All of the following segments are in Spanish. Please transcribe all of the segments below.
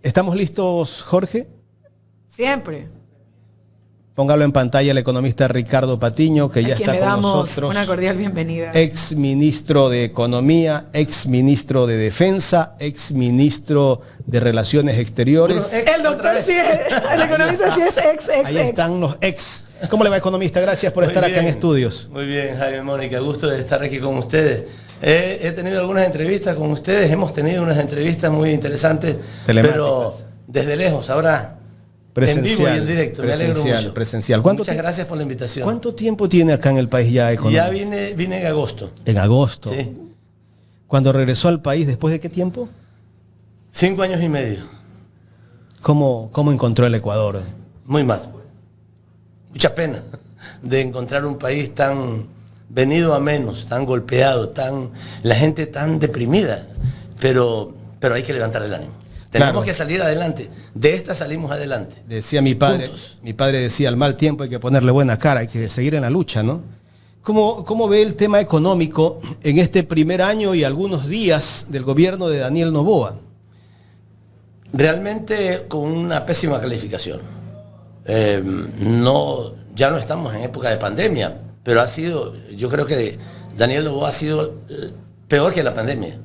¿Estamos listos, Jorge? Siempre. Póngalo en pantalla el economista Ricardo Patiño, que ya está con nosotros. Una cordial bienvenida. Ex ministro de Economía, ex ministro de Defensa, ex ministro de Relaciones Exteriores. Bueno, el doctor sí es, el economista sí es ex. Ahí están los ex. ¿Cómo le va, economista? Gracias por estar acá en estudios. Muy bien, Jaime, Mónica, gusto de estar aquí con ustedes. He tenido algunas entrevistas con ustedes, hemos tenido unas entrevistas muy interesantes, pero desde lejos, ahora presencial, en vivo y en directo. Me alegro mucho. Presencial. Muchas gracias por la invitación. ¿Cuánto tiempo tiene acá en el país ya, economista? Ya vine en agosto. En agosto. Sí. ¿Cuando regresó al país, después de qué tiempo? 5 años y medio. ¿Cómo encontró el Ecuador? Muy mal. Mucha pena de encontrar un país tan venido a menos, tan golpeado, la gente tan deprimida, pero hay que levantar el ánimo. Tenemos que salir adelante. De esta salimos adelante. Decía mi padre, decía, al mal tiempo hay que ponerle buena cara, hay que seguir en la lucha, ¿no? ¿Cómo ve el tema económico en este primer año y algunos días del gobierno de Daniel Noboa? Realmente con una pésima calificación. Ya no estamos en época de pandemia, pero yo creo que Daniel Noboa ha sido peor que la pandemia,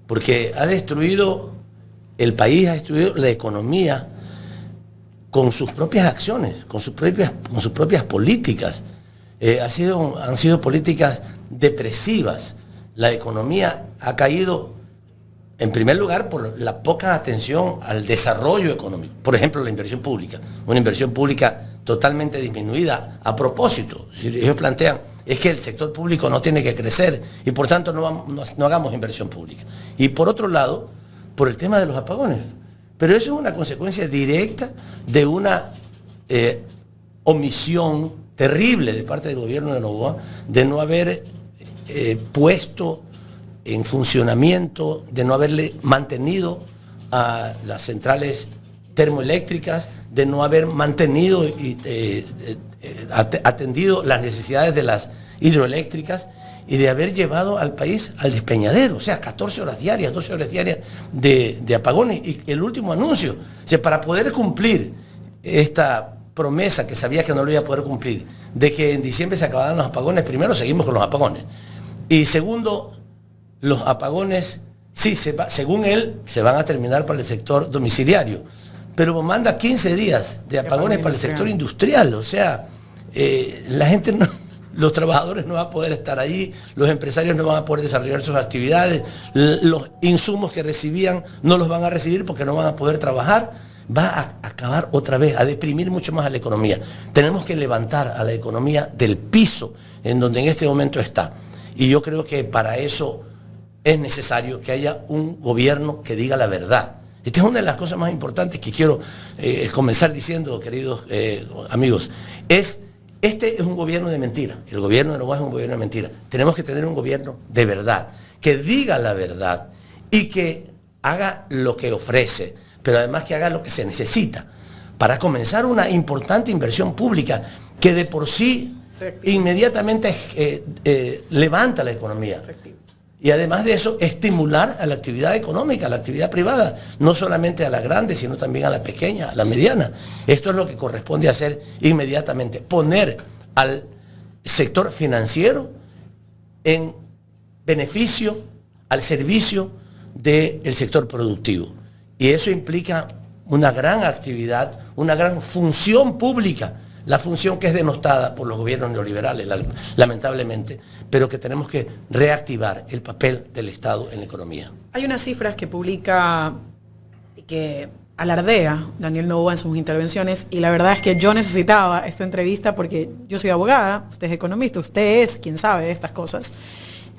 porque ha destruido el país, ha destruido la economía con sus propias acciones, con sus propias políticas. Han sido políticas depresivas. La economía ha caído, en primer lugar, por la poca atención al desarrollo económico. Por ejemplo, la inversión pública. Una inversión pública totalmente disminuida a propósito. Ellos plantean, es que el sector público no tiene que crecer y por tanto no hagamos inversión pública. Y por otro lado, por el tema de los apagones. Pero eso es una consecuencia directa de una omisión terrible de parte del gobierno de Noboa, de no haber puesto en funcionamiento, de no haberle mantenido a las centrales termoeléctricas, de no haber mantenido y atendido las necesidades de las hidroeléctricas y de haber llevado al país al despeñadero, o sea, 14 horas diarias, 12 horas diarias de apagones. Y el último anuncio, o sea, para poder cumplir esta promesa que sabía que no lo iba a poder cumplir, de que en diciembre se acababan los apagones, primero seguimos con los apagones. Y segundo, los apagones, sí, según él, se van a terminar para el sector domiciliario, pero manda 15 días de apagones para el sector industrial, o sea, la gente no... Los trabajadores no van a poder estar allí, los empresarios no van a poder desarrollar sus actividades, los insumos que recibían no los van a recibir porque no van a poder trabajar. Va a acabar otra vez, a deprimir mucho más a la economía. Tenemos que levantar a la economía del piso en donde en este momento está. Y yo creo que para eso es necesario que haya un gobierno que diga la verdad. Esta es una de las cosas más importantes que quiero comenzar diciendo, queridos amigos. Este es un gobierno de mentira. El gobierno de Noboa es un gobierno de mentira. Tenemos que tener un gobierno de verdad, que diga la verdad y que haga lo que ofrece, pero además que haga lo que se necesita para comenzar una importante inversión pública que de por sí inmediatamente levanta la economía. Y además de eso, estimular a la actividad económica, a la actividad privada, no solamente a la grande, sino también a la pequeña, a la mediana. Esto es lo que corresponde hacer inmediatamente, poner al sector financiero en beneficio, al servicio del sector productivo. Y eso implica una gran actividad, una gran función pública, la función que es denostada por los gobiernos neoliberales, lamentablemente, pero que tenemos que reactivar el papel del Estado en la economía. Hay unas cifras que publica y que alardea Daniel Noboa en sus intervenciones, y la verdad es que yo necesitaba esta entrevista porque yo soy abogada, usted es economista, usted es quien sabe de estas cosas.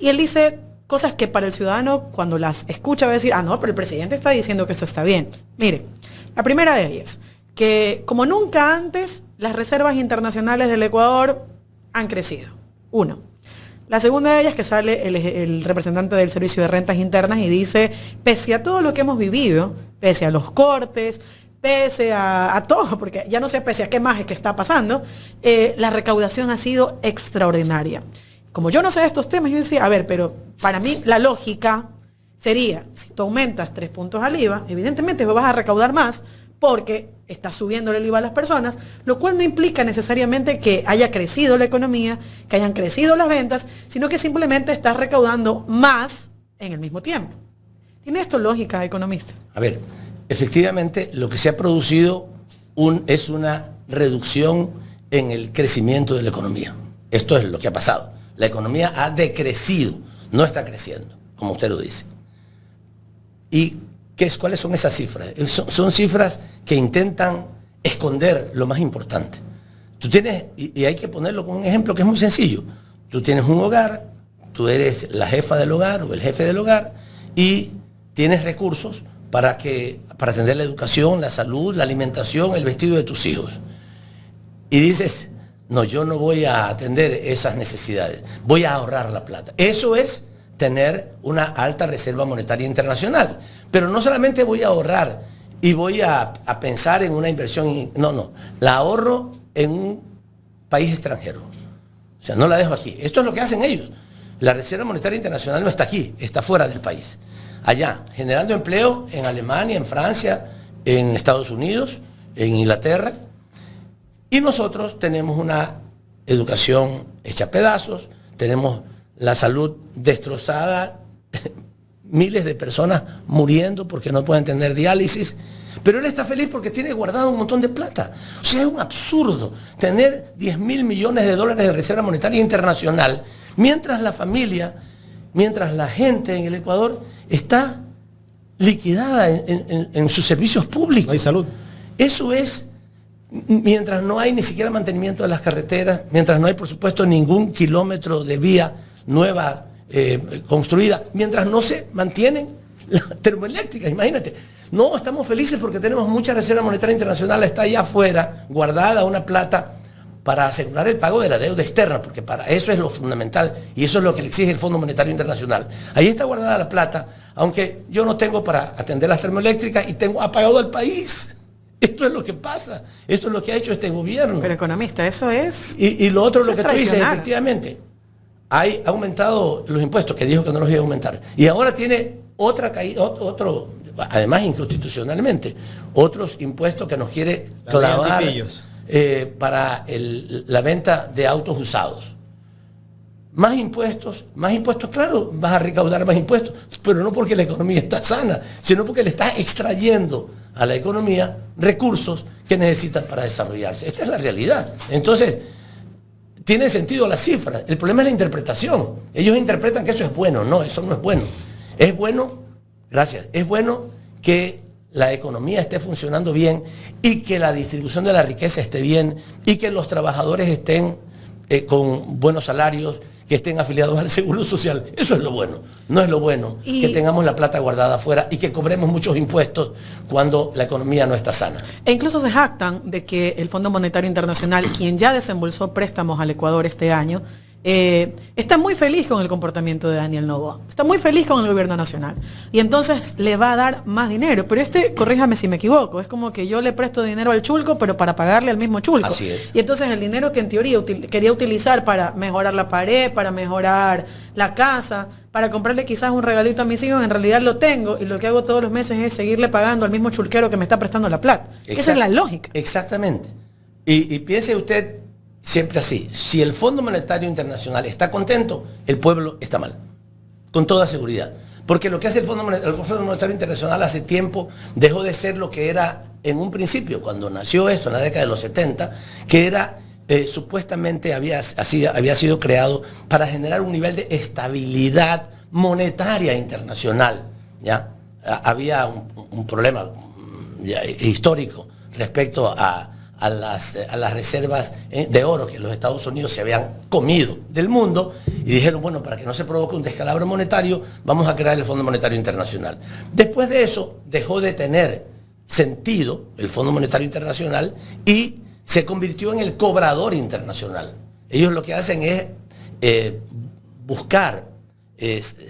Y él dice cosas que para el ciudadano, cuando las escucha, va a decir, no, pero el presidente está diciendo que esto está bien. Mire, la primera de ellas, que como nunca antes, las reservas internacionales del Ecuador han crecido. Uno. La segunda de ellas, que sale el representante del Servicio de Rentas Internas y dice, pese a todo lo que hemos vivido, pese a los cortes, pese a todo, porque ya no sé pese a qué más es que está pasando, la recaudación ha sido extraordinaria. Como yo no sé de estos temas, yo decía, a ver, pero para mí la lógica sería, si tú aumentas 3 puntos al IVA, evidentemente vas a recaudar más porque estás subiendo el IVA a las personas, lo cual no implica necesariamente que haya crecido la economía, que hayan crecido las ventas, sino que simplemente estás recaudando más en el mismo tiempo. ¿Tiene esto lógica, economista? A ver, efectivamente lo que se ha producido es una reducción en el crecimiento de la economía. Esto es lo que ha pasado. La economía ha decrecido, no está creciendo, como usted lo dice. ¿Y cuáles son esas cifras? Son cifras que intentan esconder lo más importante. Tú tienes, y hay que ponerlo con un ejemplo que es muy sencillo. Tú tienes un hogar, tú eres la jefa del hogar o el jefe del hogar y tienes recursos para atender la educación, la salud, la alimentación, el vestido de tus hijos. Y dices, no, yo no voy a atender esas necesidades, voy a ahorrar la plata. Eso es tener una alta reserva monetaria internacional. Pero no solamente voy a ahorrar y voy a pensar en una inversión, no, la ahorro en un país extranjero. O sea, no la dejo aquí. Esto es lo que hacen ellos. La reserva monetaria internacional no está aquí, está fuera del país. Allá, generando empleo en Alemania, en Francia, en Estados Unidos, en Inglaterra. Y nosotros tenemos una educación hecha pedazos, tenemos la salud destrozada, miles de personas muriendo porque no pueden tener diálisis, pero él está feliz porque tiene guardado un montón de plata. O sea, es un absurdo tener 10.000 millones de dólares de reserva monetaria internacional, mientras la familia, mientras la gente en el Ecuador está liquidada en sus servicios públicos. No hay salud. Eso es, mientras no hay ni siquiera mantenimiento de las carreteras, mientras no hay, por supuesto, ningún kilómetro de vía nueva construida, mientras no se mantienen las termoeléctricas, imagínate. No, estamos felices porque tenemos mucha reserva monetaria internacional, está allá afuera, guardada una plata para asegurar el pago de la deuda externa, porque para eso es lo fundamental y eso es lo que le exige el Fondo Monetario Internacional. Ahí está guardada la plata, aunque yo no tengo para atender las termoeléctricas y tengo apagado al país. Esto es lo que pasa, esto es lo que ha hecho este gobierno. Pero economista, eso es... Y lo otro, lo que tú dices, traicionar. efectivamente, ha aumentado los impuestos, que dijo que no los iba a aumentar. Y ahora tiene otra caída, otro, además inconstitucionalmente, otros impuestos que nos quiere clavar para la venta de autos usados. Más impuestos, claro, vas a recaudar más impuestos, pero no porque la economía está sana, sino porque le está extrayendo a la economía recursos que necesitan para desarrollarse. Esta es la realidad. Entonces, tiene sentido las cifras. El problema es la interpretación. Ellos interpretan que eso es bueno. No, eso no es bueno. Es bueno, gracias, es bueno que la economía esté funcionando bien y que la distribución de la riqueza esté bien y que los trabajadores estén con buenos salarios, que estén afiliados al Seguro Social. Eso es lo bueno. No es lo bueno que tengamos la plata guardada afuera y que cobremos muchos impuestos cuando la economía no está sana. E incluso se jactan de que el Fondo Monetario Internacional, quien ya desembolsó préstamos al Ecuador este año, está muy feliz con el comportamiento de Daniel Noboa. Está muy feliz con el gobierno nacional. Y entonces le va a dar más dinero. Pero corríjame si me equivoco, es como que yo le presto dinero al chulco, pero para pagarle al mismo chulco. Así es. Y entonces el dinero que en teoría quería utilizar para mejorar la pared, para mejorar la casa, para comprarle quizás un regalito a mis hijos, en realidad lo tengo y lo que hago todos los meses es seguirle pagando al mismo chulquero que me está prestando la plata. Esa es la lógica. Exactamente. Y piense usted siempre así, si el Fondo Monetario Internacional está contento, el pueblo está mal, con toda seguridad. Porque lo que hace el Fondo Monetario Internacional hace tiempo dejó de ser lo que era en un principio, cuando nació esto en la década de los 70, que era supuestamente había sido creado para generar un nivel de estabilidad monetaria internacional. ¿Ya? Había un problema histórico respecto a las reservas de oro que los Estados Unidos se habían comido del mundo y dijeron, bueno, para que no se provoque un descalabro monetario, vamos a crear el Fondo Monetario Internacional. Después de eso, dejó de tener sentido el Fondo Monetario Internacional y se convirtió en el cobrador internacional. Ellos lo que hacen es buscar,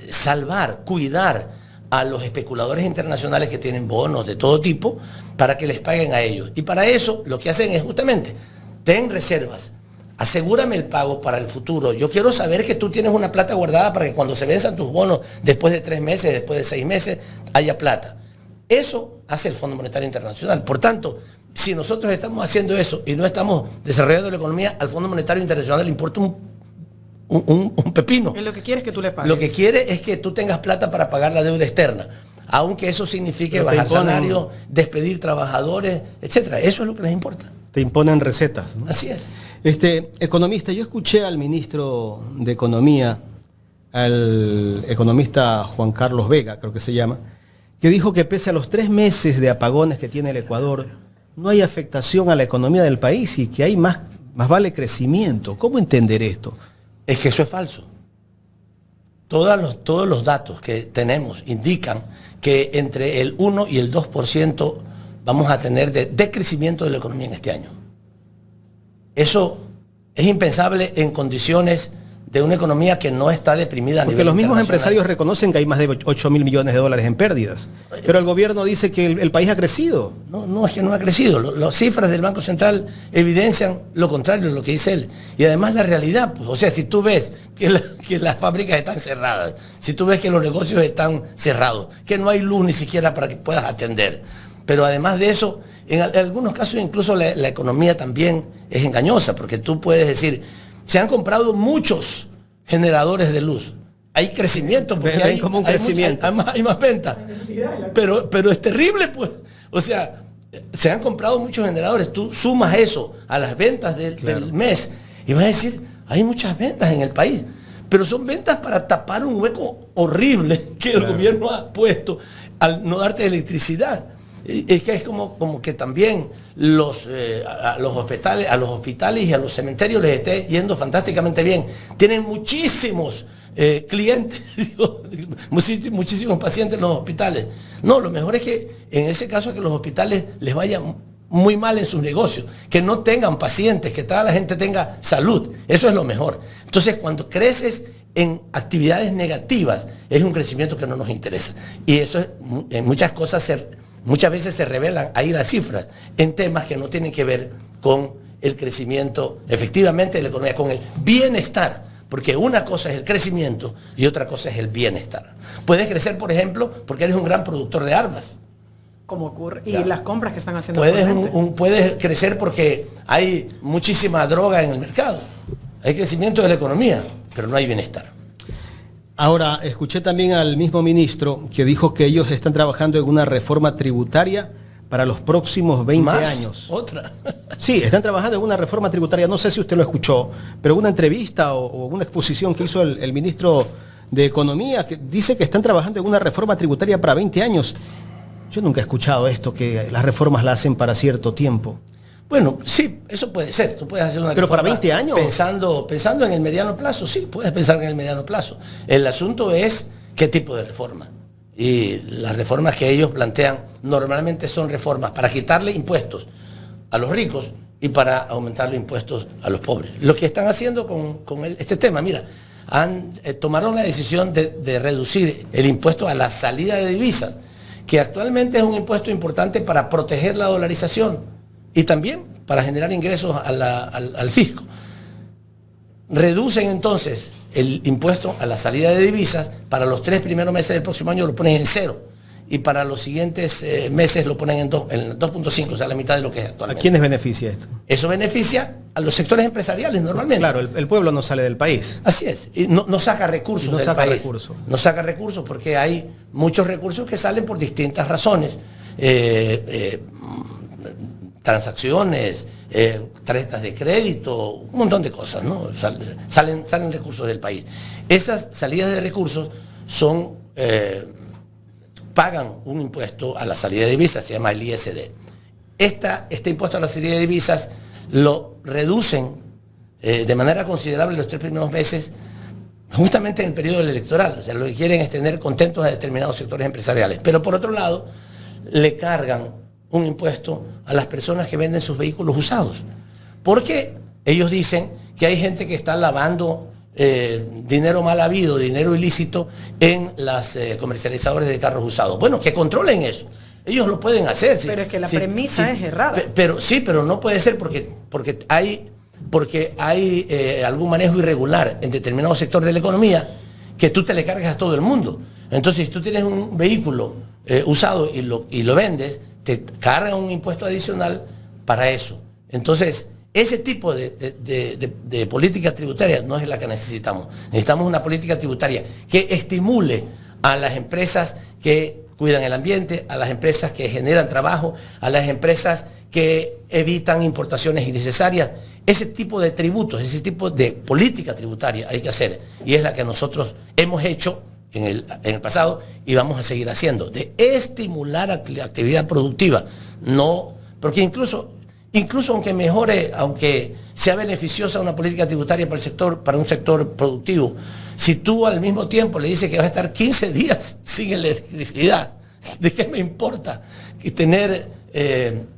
salvar, cuidar a los especuladores internacionales que tienen bonos de todo tipo para que les paguen a ellos. Y para eso lo que hacen es justamente, ten reservas, asegúrame el pago para el futuro. Yo quiero saber que tú tienes una plata guardada para que cuando se venzan tus bonos, después de 3 meses, después de 6 meses, haya plata. Eso hace el Fondo Monetario Internacional. Por tanto, si nosotros estamos haciendo eso y no estamos desarrollando la economía, al Fondo Monetario Internacional le importa un pepino. Él lo que quiere es que tú le pagues. Lo que quiere es que tú tengas plata para pagar la deuda externa, aunque eso signifique bajar salarios, despedir trabajadores, etcétera. Eso es lo que les importa. Te imponen recetas, ¿no? Así es. Economista, yo escuché al ministro de Economía, al economista Juan Carlos Vega, creo que se llama, que dijo que pese a los 3 meses de apagones que tiene el Ecuador, no hay afectación a la economía del país y que hay más vale crecimiento. ¿Cómo entender esto? Es que eso es falso. Todos los datos que tenemos indican que entre el 1 y el 2% vamos a tener de crecimiento de la economía en este año. Eso es impensable en condiciones de una economía que no está deprimida a nivel internacional. Porque los mismos empresarios reconocen que hay más de 8.000 millones de dólares en pérdidas. Pero el gobierno dice que el país ha crecido. No, es que no ha crecido. Las cifras del Banco Central evidencian lo contrario de lo que dice él. Y además la realidad, pues, o sea, si tú ves que las fábricas están cerradas, si tú ves que los negocios están cerrados, que no hay luz ni siquiera para que puedas atender. Pero además de eso, en algunos casos incluso la economía también es engañosa, porque tú puedes decir, se han comprado muchos generadores de luz. Hay crecimiento, porque hay como un crecimiento. Hay más ventas. Pero es terrible, pues. O sea, se han comprado muchos generadores. Tú sumas eso a las ventas del mes y vas a decir, hay muchas ventas en el país. Pero son ventas para tapar un hueco horrible que el gobierno ha puesto al no darte electricidad. Es que es como que también a los hospitales y a los cementerios les esté yendo fantásticamente bien. Tienen muchísimos clientes, muchísimos pacientes en los hospitales. No, lo mejor es que en ese caso que los hospitales les vaya muy mal en sus negocios, que no tengan pacientes, que toda la gente tenga salud. Eso es lo mejor. Entonces, cuando creces en actividades negativas, es un crecimiento que no nos interesa. Y eso en muchas veces se revelan ahí las cifras en temas que no tienen que ver con el crecimiento efectivamente de la economía, con el bienestar, porque una cosa es el crecimiento y otra cosa es el bienestar. Puedes crecer, por ejemplo, porque eres un gran productor de armas. Como ocurre, y las compras que están haciendo. Puedes crecer porque hay muchísima droga en el mercado. Hay crecimiento de la economía, pero no hay bienestar. Ahora, escuché también al mismo ministro que dijo que ellos están trabajando en una reforma tributaria para los próximos 20 años. ¿Otra? Sí, están trabajando en una reforma tributaria. No sé si usted lo escuchó, pero una entrevista o una exposición que hizo el ministro de Economía que dice que están trabajando en una reforma tributaria para 20 años. Yo nunca he escuchado esto, que las reformas las hacen para cierto tiempo. Bueno, sí, eso puede ser. Tú puedes hacer una reforma. ¿Pero para 20 años? Pensando en el mediano plazo, sí, puedes pensar en el mediano plazo. El asunto es qué tipo de reforma. Y las reformas que ellos plantean normalmente son reformas para quitarle impuestos a los ricos y para aumentarle impuestos a los pobres. Lo que están haciendo con este tema, mira, tomaron la decisión de reducir el impuesto a la salida de divisas, que actualmente es un impuesto importante para proteger la dolarización y también para generar ingresos al fisco. Reducen entonces el impuesto a la salida de divisas, para los 3 primeros meses del próximo año lo ponen en 0 y para los siguientes meses lo ponen en 2.5, o sea, la mitad de lo que es actualmente. ¿A quiénes beneficia esto? Eso beneficia a los sectores empresariales normalmente. Claro, el pueblo no sale del país. Así es, y no saca recursos del país. No saca recursos porque hay muchos recursos que salen por distintas razones. Transacciones, tarjetas de crédito, un montón de cosas, ¿no? Salen recursos del país. Esas salidas de recursos pagan un impuesto a la salida de divisas, se llama el ISD. Este impuesto a la salida de divisas lo reducen de manera considerable los 3 primeros meses, justamente en el periodo electoral. O sea, lo que quieren es tener contentos a determinados sectores empresariales. Pero por otro lado, le cargan un impuesto a las personas que venden sus vehículos usados. Porque ellos dicen que hay gente que está lavando dinero mal habido, dinero ilícito en las comercializadoras de carros usados. Bueno, que controlen eso. Ellos lo pueden hacer. Pero es que la premisa es errada. Pero no puede ser porque hay porque hay algún manejo irregular en determinado sector de la economía, que tú te le cargas a todo el mundo. Entonces, si tú tienes un vehículo usado y lo vendes, te carga un impuesto adicional para eso. Entonces, ese tipo de política tributaria no es la que necesitamos. Necesitamos una política tributaria que estimule a las empresas que cuidan el ambiente, a las empresas que generan trabajo, a las empresas que evitan importaciones innecesarias. Ese tipo de tributos, ese tipo de política tributaria hay que hacer. Y es la que nosotros hemos hecho en el pasado y vamos a seguir haciendo. De estimular la actividad productiva. No, porque incluso aunque mejore, aunque sea beneficiosa una política tributaria para un sector productivo, si tú al mismo tiempo le dices que vas a estar 15 días sin electricidad, ¿de qué me importa tener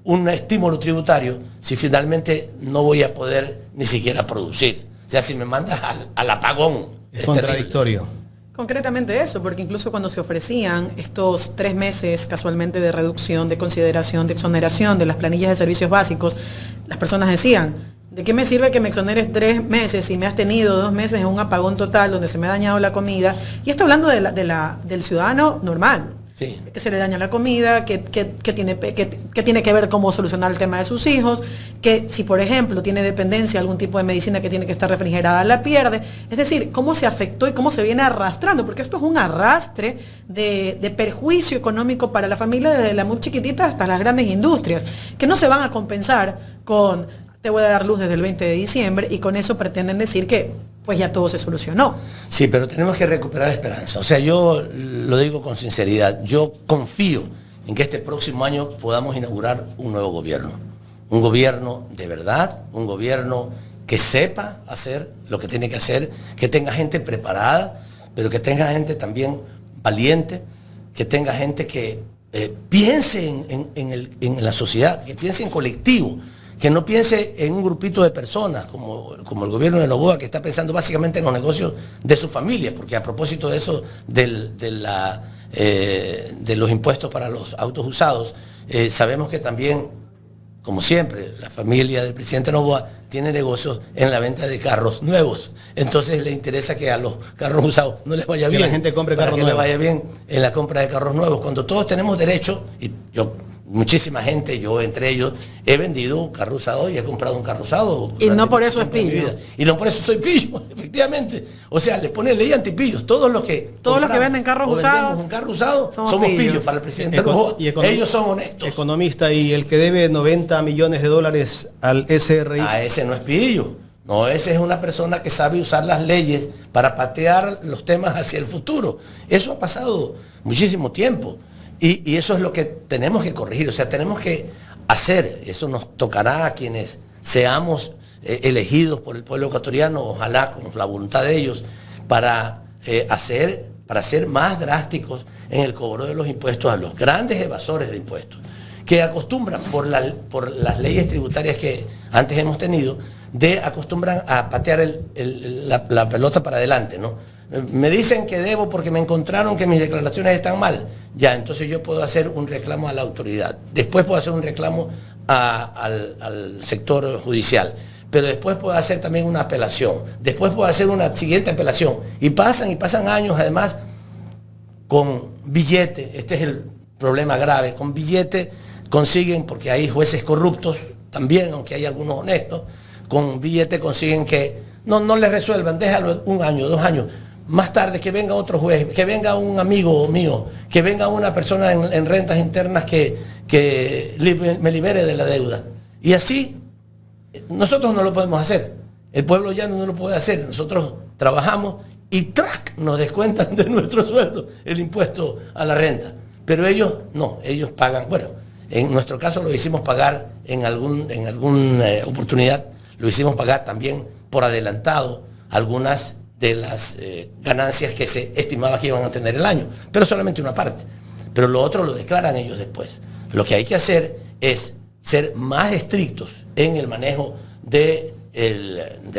un estímulo tributario si finalmente no voy a poder ni siquiera producir? O sea, si me mandas al apagón. Es contradictorio. Terrible. Concretamente eso, porque incluso cuando se ofrecían estos 3 meses casualmente de reducción, de consideración, de exoneración de las planillas de servicios básicos, las personas decían, ¿de qué me sirve que me exoneres 3 meses si me has tenido 2 meses en un apagón total donde se me ha dañado la comida? Y esto hablando del ciudadano normal. Sí. Que se le daña la comida, que tiene que ver cómo solucionar el tema de sus hijos, que si por ejemplo tiene dependencia, algún tipo de medicina que tiene que estar refrigerada, la pierde. Es decir, cómo se afectó y cómo se viene arrastrando, porque esto es un arrastre de perjuicio económico para la familia, desde la muy chiquitita hasta las grandes industrias, que no se van a compensar con te voy a dar luz desde el 20 de diciembre y con eso pretenden decir que pues ya todo se solucionó. Sí, pero tenemos que recuperar la esperanza. O sea, yo lo digo con sinceridad, yo confío en que este próximo año podamos inaugurar un nuevo gobierno. Un gobierno de verdad, un gobierno que sepa hacer lo que tiene que hacer, que tenga gente preparada, pero que tenga gente también valiente, que tenga gente que piense en la sociedad, que piense en colectivo, que no piense en un grupito de personas como el gobierno de Noboa, que está pensando básicamente en los negocios de su familia, porque a propósito de eso, de los impuestos para los autos usados, sabemos que también, como siempre, la familia del presidente Noboa tiene negocios en la venta de carros nuevos. Entonces le interesa que a los carros usados no les vaya bien. Que la gente compre carros nuevos. Que les vaya bien en la compra de carros nuevos. Cuando todos tenemos derecho, y muchísima gente, yo entre ellos, he vendido un carro usado y he comprado un carro usado. Y no por eso es pillo. Y no por eso soy pillo, efectivamente. O sea, le pone ley antipillos. Todos los que venden carros usados, un carro usado, somos pillos para el presidente Noboa. Ellos son honestos. Economista, y el que debe 90 millones de dólares al SRI. Ese no es pillo. No, ese es una persona que sabe usar las leyes para patear los temas hacia el futuro. Eso ha pasado muchísimo tiempo. Y eso es lo que tenemos que corregir, o sea, tenemos que hacer, eso nos tocará a quienes seamos elegidos por el pueblo ecuatoriano, ojalá con la voluntad de ellos, para ser más drásticos en el cobro de los impuestos a los grandes evasores de impuestos, que acostumbran por las leyes tributarias que antes hemos tenido, acostumbran a patear la pelota para adelante, ¿no? Me dicen que debo porque me encontraron que mis declaraciones están mal. Ya, entonces yo puedo hacer un reclamo a la autoridad. Después puedo hacer un reclamo al sector judicial. Pero después puedo hacer también una apelación. Después puedo hacer una siguiente apelación. Y pasan años además con billete. Este es el problema grave. Con billete consiguen, porque hay jueces corruptos también, aunque hay algunos honestos, con billete consiguen que no les resuelvan, déjalo 1 año, 2 años. Más tarde que venga otro juez, que venga un amigo mío, que venga una persona en rentas internas que me libere de la deuda. Y así, nosotros no lo podemos hacer. El pueblo llano no lo puede hacer. Nosotros trabajamos y ¡trac!, nos descuentan de nuestro sueldo el impuesto a la renta. Pero ellos no, ellos pagan. Bueno, en nuestro caso lo hicimos pagar en alguna oportunidad, lo hicimos pagar también por adelantado algunas de las ganancias que se estimaba que iban a tener el año, pero solamente una parte. Pero lo otro lo declaran ellos después. Lo que hay que hacer es ser más estrictos en el manejo de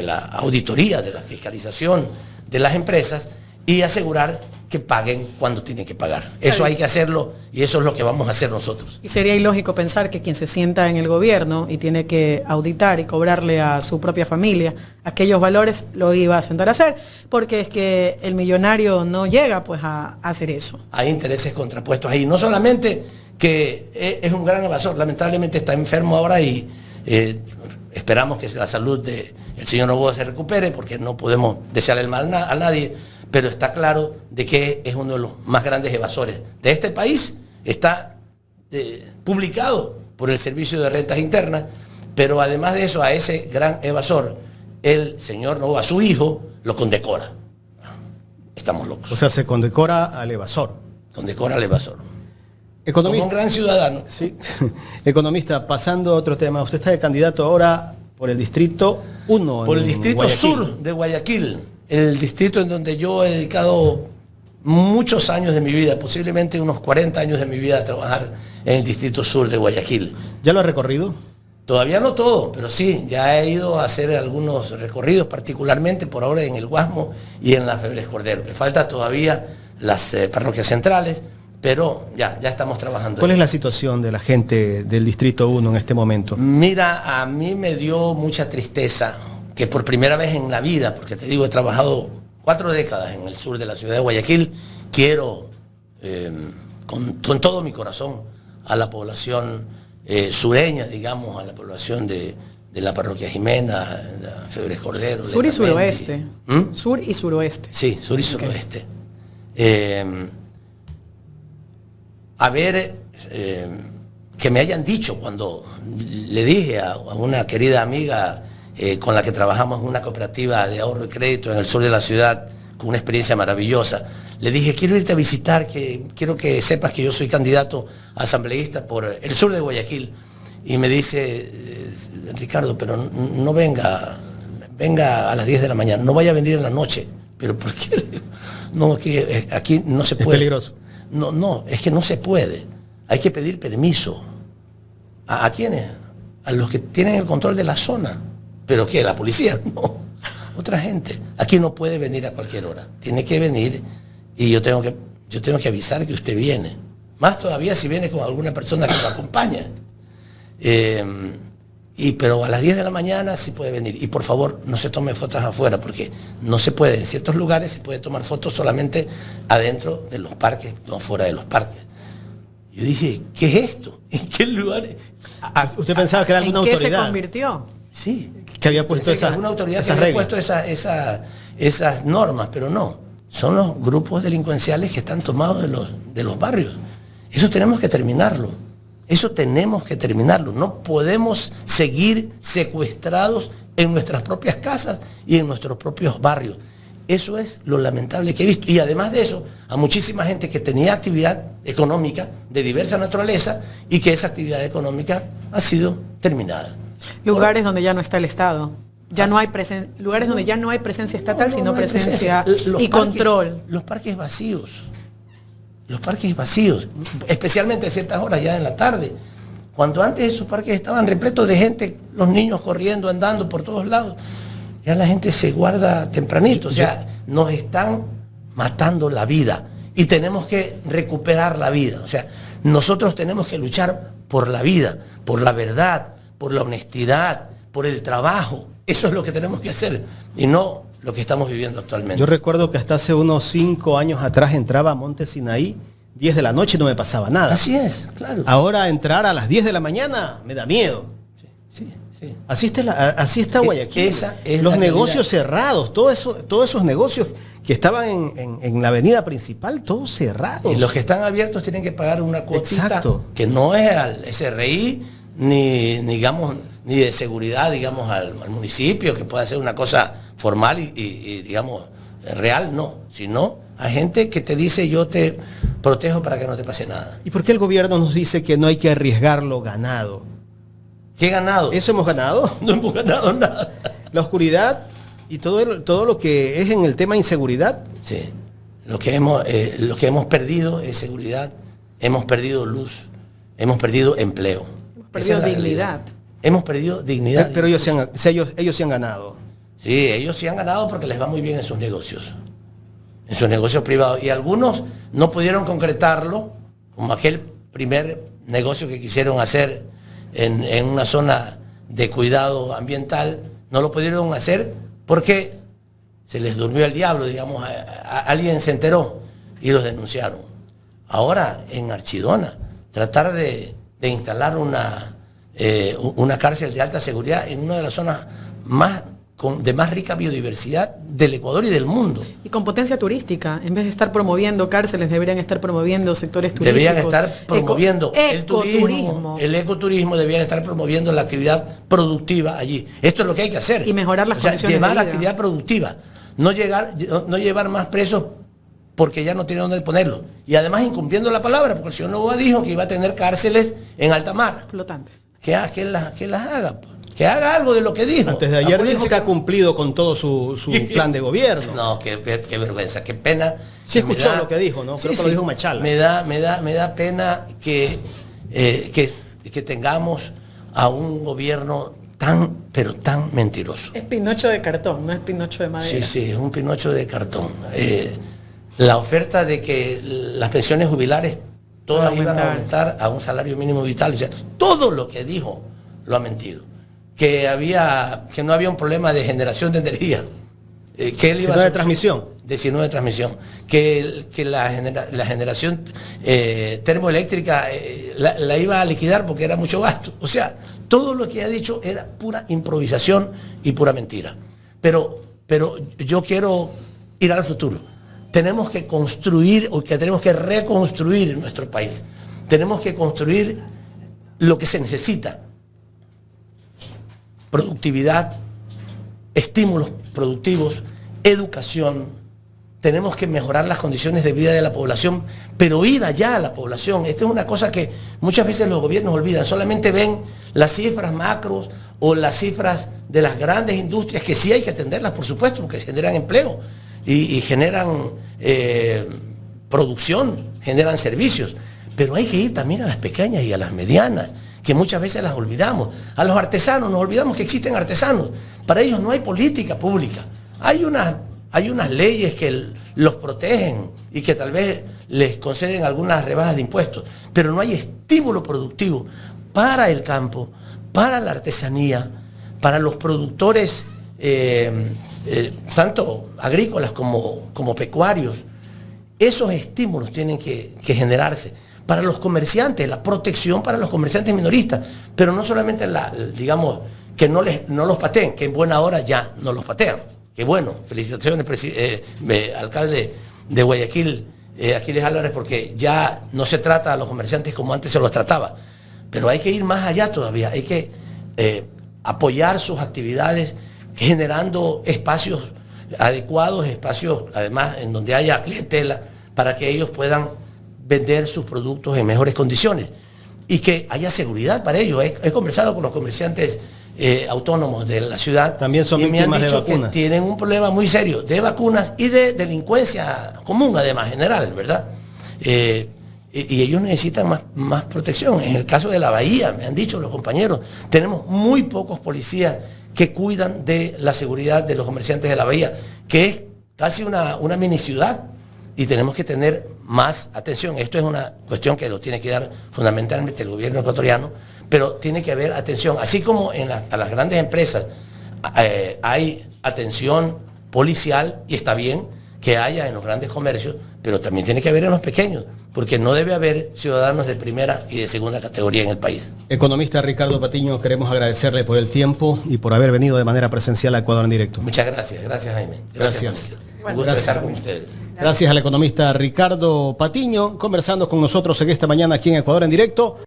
la auditoría, de la fiscalización de las empresas y asegurar que paguen cuando tienen que pagar. Eso hay que hacerlo y eso es lo que vamos a hacer nosotros. Y sería ilógico pensar que quien se sienta en el gobierno y tiene que auditar y cobrarle a su propia familia aquellos valores lo iba a sentar a hacer, porque es que el millonario no llega pues a hacer eso. Hay intereses contrapuestos ahí. No solamente que es un gran evasor, lamentablemente está enfermo ahora y esperamos que la salud del señor Noboa se recupere, porque no podemos desearle el mal a nadie, pero está claro de que es uno de los más grandes evasores de este país. Está publicado por el Servicio de Rentas Internas, pero además de eso, a ese gran evasor, el señor Noboa, su hijo, lo condecora. Estamos locos. O sea, se condecora al evasor. Condecora al evasor. Economista. Como un gran ciudadano. Sí. Economista, pasando a otro tema. Usted está de candidato ahora por el distrito 1. Por el distrito sur de Guayaquil. El distrito en donde yo he dedicado muchos años de mi vida, posiblemente unos 40 años de mi vida a trabajar en el distrito sur de Guayaquil. ¿Ya lo ha recorrido? Todavía no todo, pero sí, ya he ido a hacer algunos recorridos, particularmente por ahora en el Guasmo y en la Febres Cordero. Me falta todavía las parroquias centrales, pero ya estamos trabajando. ¿Cuál es la situación de la gente del distrito 1 en este momento? Mira, a mí me dio mucha tristeza que por primera vez en la vida, porque te digo, he trabajado 4 décadas en el sur de la ciudad de Guayaquil, quiero con todo mi corazón a la población sureña, digamos, a la población de la parroquia Jimena, la Febres Cordero. Sur y suroeste. Sur y suroeste. Sí, sur y suroeste. Que me hayan dicho cuando le dije a una querida amiga con la que trabajamos en una cooperativa de ahorro y crédito en el sur de la ciudad, con una experiencia maravillosa, le dije, quiero irte a visitar, que quiero que sepas que yo soy candidato a asambleísta por el sur de Guayaquil. Y me dice, Ricardo, pero no venga a las 10 de la mañana, no vaya a venir en la noche. ¿Pero por qué? No, que aquí no se puede. Es peligroso. No, es que no se puede. Hay que pedir permiso. ¿A quiénes? A los que tienen el control de la zona. ¿Pero qué? ¿La policía? No. Otra gente. Aquí no puede venir a cualquier hora. Tiene que venir y yo tengo que avisar que usted viene. Más todavía si viene con alguna persona que lo acompaña. Pero a las 10 de la mañana sí puede venir. Y por favor, no se tome fotos afuera, porque no se puede. En ciertos lugares se puede tomar fotos solamente adentro de los parques, no fuera de los parques. Yo dije, ¿qué es esto? ¿En qué lugar? ¿Usted pensaba que era alguna autoridad? ¿En qué se convirtió? Sí. Que había puesto alguna autoridad que había puesto esas normas, pero no. Son los grupos delincuenciales que están tomados de los barrios. Eso tenemos que terminarlo. Eso tenemos que terminarlo. No podemos seguir secuestrados en nuestras propias casas y en nuestros propios barrios. Eso es lo lamentable que he visto. Y además de eso, a muchísima gente que tenía actividad económica de diversa naturaleza y que esa actividad económica ha sido terminada. Lugares donde ya no está el Estado. Ya no hay lugares donde ya no hay presencia estatal, sino presencia y control. Los parques vacíos. Los parques vacíos, especialmente a ciertas horas ya en la tarde, cuando antes esos parques estaban repletos de gente, los niños corriendo, andando por todos lados, ya la gente se guarda tempranito, o sea, nos están matando la vida y tenemos que recuperar la vida, o sea, nosotros tenemos que luchar por la vida, por la verdad, por la honestidad, por el trabajo, eso es lo que tenemos que hacer y no lo que estamos viviendo actualmente. Yo recuerdo que hasta hace unos 5 años atrás entraba a Monte Sinaí, 10 de la noche y no me pasaba nada. Así es, claro. Ahora entrar a las 10 de la mañana me da miedo. Sí. Así está Guayaquil. Esa es los la negocios realidad. cerrados, todos esos negocios que estaban en la avenida principal, todos cerrados. Y los que están abiertos tienen que pagar una cuotita. Exacto. Que no es al SRI, ni de seguridad, digamos, al municipio, que pueda ser una cosa formal y digamos, real, no. Sino a gente que te dice, yo te protejo para que no te pase nada. ¿Y por qué el gobierno nos dice que no hay que arriesgar lo ganado? ¿Qué he ganado? ¿Eso hemos ganado? No hemos ganado nada. La oscuridad y todo lo que es en el tema inseguridad. Sí. Lo que hemos perdido es seguridad, hemos perdido luz, hemos perdido empleo. Hemos perdido dignidad. Hemos perdido dignidad. Pero ellos sí han ganado. Sí, ellos sí han ganado porque les va muy bien en sus negocios. en sus negocios privados. Y algunos no pudieron concretarlo, como aquel primer negocio que quisieron hacer en una zona de cuidado ambiental, no lo pudieron hacer porque se les durmió el diablo, digamos, alguien se enteró y los denunciaron. Ahora, en Archidona, tratar de instalar una cárcel de alta seguridad en una de las zonas de más rica biodiversidad del Ecuador y del mundo. Y con potencia turística, en vez de estar promoviendo cárceles, deberían estar promoviendo sectores turísticos. Deberían estar promoviendo el turismo, el ecoturismo, deberían estar promoviendo la actividad productiva allí. Esto es lo que hay que hacer. Y mejorar las condiciones llevar de la vida. actividad productiva, no llevar más presos porque ya no tiene dónde ponerlos. Y además incumpliendo la palabra, porque el señor Noboa dijo que iba a tener cárceles en alta mar. Flotantes. Que las haga, pues. Que haga algo de lo que dijo. Antes de ayer dijo que ha cumplido con todo su plan de gobierno. No, qué vergüenza, qué pena. Sí escuchó lo que dijo, ¿no? Creo que lo dijo Machala. Me da pena que tengamos a un gobierno pero tan mentiroso. Es Pinocho de cartón, no es Pinocho de madera. Sí, es un Pinocho de cartón. La oferta de que las pensiones jubilares todas iban a aumentar a un salario mínimo vital, o sea, todo lo que dijo lo ha mentido. Que no había un problema de generación de energía. Que él iba de transmisión. De transmisión. Que la generación termoeléctrica la iba a liquidar porque era mucho gasto. O sea, todo lo que ha dicho era pura improvisación y pura mentira. Pero yo quiero ir al futuro. Tenemos que construir, o que tenemos que reconstruir nuestro país. Tenemos que construir lo que se necesita. Productividad, estímulos productivos, educación. Tenemos que mejorar las condiciones de vida de la población, pero ir allá a la población. Esta es una cosa que muchas veces los gobiernos olvidan. Solamente ven las cifras macros o las cifras de las grandes industrias, que sí hay que atenderlas, por supuesto, porque generan empleo y generan producción, generan servicios. Pero hay que ir también a las pequeñas y a las medianas, que muchas veces las olvidamos. A los artesanos, nos olvidamos que existen artesanos. Para ellos no hay política pública. Hay unas leyes que los protegen y que tal vez les conceden algunas rebajas de impuestos, pero no hay estímulo productivo para el campo, para la artesanía, para los productores, tanto agrícolas como pecuarios. Esos estímulos tienen que generarse. Para los comerciantes, la protección para los comerciantes minoristas, pero no solamente digamos, que no los pateen, que en buena hora ya no los patean. Qué bueno, felicitaciones, alcalde de Guayaquil, Aquiles Álvarez, porque ya no se trata a los comerciantes como antes se los trataba. Pero hay que ir más allá todavía, hay que apoyar sus actividades generando espacios adecuados, espacios además en donde haya clientela para que ellos puedan vender sus productos en mejores condiciones y que haya seguridad para ellos. He conversado con los comerciantes autónomos de la ciudad. También son víctimas de vacunas. Y me han dicho que tienen un problema muy serio de vacunas y de delincuencia común, además, general, ¿verdad? Y ellos necesitan más protección. En el caso de la Bahía, me han dicho los compañeros, tenemos muy pocos policías que cuidan de la seguridad de los comerciantes de la Bahía, que es casi una mini ciudad. Y tenemos que tener más atención. Esto es una cuestión que lo tiene que dar fundamentalmente el gobierno ecuatoriano, pero tiene que haber atención. Así como a las grandes empresas hay atención policial, y está bien que haya en los grandes comercios, pero también tiene que haber en los pequeños, porque no debe haber ciudadanos de primera y de segunda categoría en el país. Economista Ricardo Patiño, queremos agradecerle por el tiempo y por haber venido de manera presencial a Ecuador en Directo. Muchas gracias. Gracias, Jaime. Gracias. Un gusto estar con ustedes. Gracias al economista Ricardo Patiño, conversando con nosotros en esta mañana aquí en Ecuador en Directo.